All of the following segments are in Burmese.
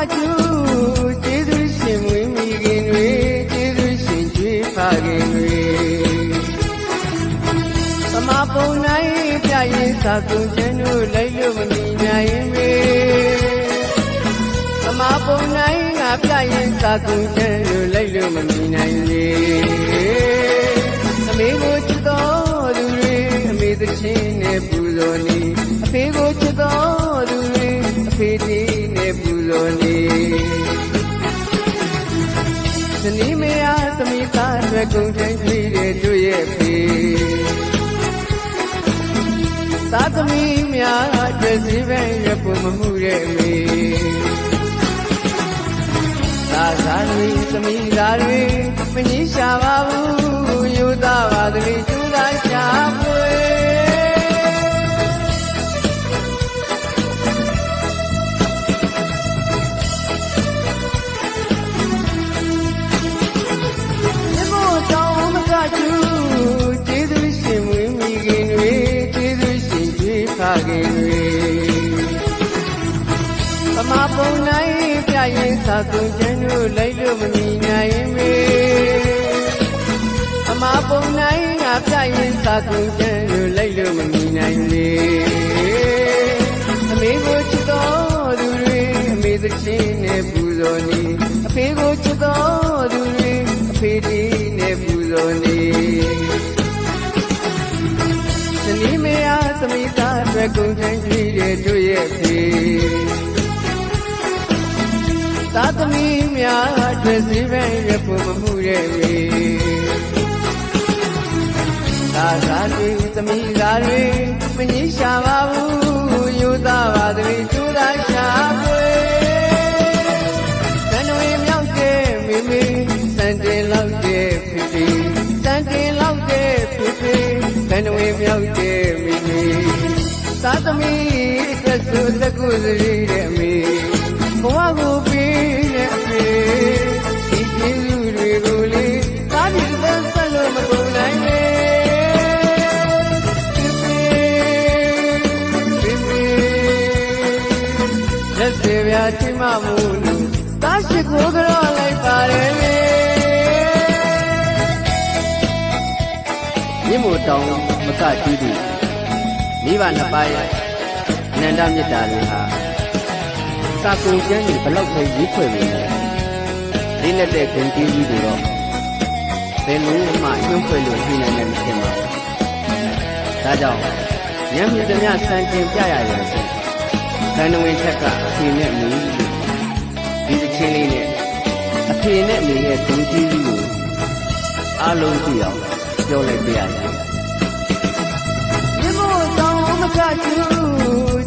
chú chế du xin mùi mì gìn huế chế du xin chuy phá gìn huế mà bầu này bia yên sa cùng chân nu lấy lưu mà mì nhai mê mà bầu này ngà bia yên sa cùng chân nu lấy lưu mà mì nhai mê mê go chú đó du rê mê từ trên nè bù lô ni mê go chú đó du rê mê đi nè bù lô ni ni mê a tami ta rê cùng chân chuy rê chú ye phê ta tami mya rê si ven rê bù mà mù rê mê ta sa rê tami ta rê mê ni sha ba bu yu ta ba tami chú ta sha bùi mà bầu này bia yên sa cùng chân nu lấy lưu mà mì nhai mê mà bầu này ngà bia yên sa cùng chân nu lấy lưu mà mì nhai mê mê go chú đó du rê mê từ trên nè bù lô ni mê go chú đó du rê mê đi nè bù lô ni ni mê a tami ta rê cùng chân chuy rê chú ye phê ta tami mya rê si ven rê bù mà mù rê mê ta sa rê tami ta rê mê ni sha ba bu yu ta ba tami chú ta sha bùi san nuôiမြောက်တဲ့မိမိစံတင်လောက်တဲ့ဖိဖိစံတင်လောက်တဲ့ဖိဖိsan nuôiမြောက်တဲ့မိမိသာသမီအတွက်ဆိုတကုစရီတဲ့မိဘဝကိုပြီးတဲ့အဖေဒီကျေးဇူးတွေကိုလေသာဒီသက်ဆက်လို့မကုန်နိုင်လေလက်စေပြာချိမမှုလို့သာရှိကိုကြောလိုက်ပါတယ်လေမြင့်မို့တောင်းမကတူးတူမိဘနှစ်ပါးရဲ့အနန္တမေတ္တာတွေဟာစာကုန်ကျမ်းတွေဘလောက်ပဲရေးဖွဲ့နေလဲလေးနဲ့တဲ့ဂုဏ်ကြီးကြီးတွေတော့ဘယ်လိုမှညှို့ဖွဲ့လို့ပြီးနိုင်မယ်မထင်ပါဘူးဒါကြောင့်ဉာဏ်မြင့်သမျှစံတင်ပြရရင်ဆိုခန္ဓာဝင်ချက်ကအဖေနဲ့အမေဒီတစ်ချင်းလေးနဲ့အဖေနဲ့အမေရဲ့ဂုဏ်ကြီးကြီးကိုအားလုံးသိအောင်ပြောလိုက်ပြရတယ်ကကျူ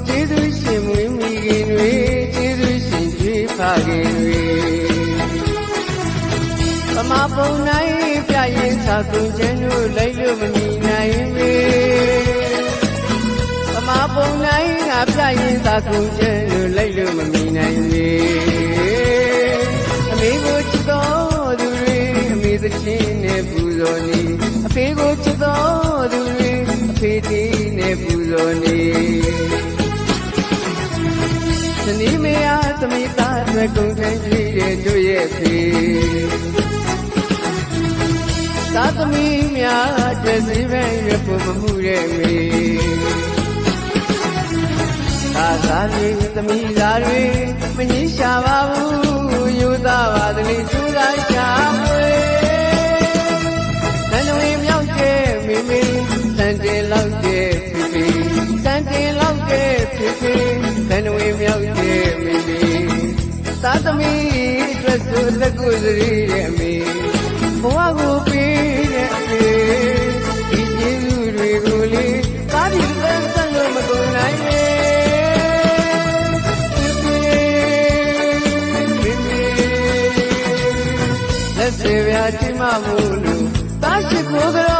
ကျေးဇူးရှင်မွေးမိခင်တွေကျေးဇူးရှင်ကြွေးဖခင်တွေပမာပုံနိုင်ပြရင်သာကုန်ကျန်းတို့လိုက်လို့မမြင်နိုင်ပေပမာပုံနိုင်ငါပြရင်သာကုန်ကျန်းတို့လိုက်လို့မမြင်နိုင်ပေအမေကိုချစ်တော်သူတွေအမေသချင်းနဲ့ပူဇော်နေအဖေကိုချစ်တော်သူတွေအဖေတီးနဲ့ပူဇော်နေဇနီးမယားသမီးသားတွေကုန်ထမ်းကြည့်တဲ့တို့ရဲ့ဖေသာသမီးများအတွက်စီပန်းရဖို့မမှုတဲ့မေသာသာလေးသမီးသားတွေမငြိရှာပါဘူးယူသားပါသလေးသူသာရှာဖွေတန်တွေမြောက်တဲ့မိမိတန်တယ်လောက်တဲ့ဖိဖိတန်တယ်လောက်တဲ့ဖိဖိတန်တွေမြောက်တဲ့မိမိသာသမီးအတွက်ဆိုလက်ကိုစရီတဲ့အမေဘဝကိုပေးတဲ့အဖေဒီကျေးဇူးတွေကိုလေသာဒီပန်းဆက်လို့မကုန်နိုင်လေလက်စေပြာချိမမှုလို့သာရှိကိုကြော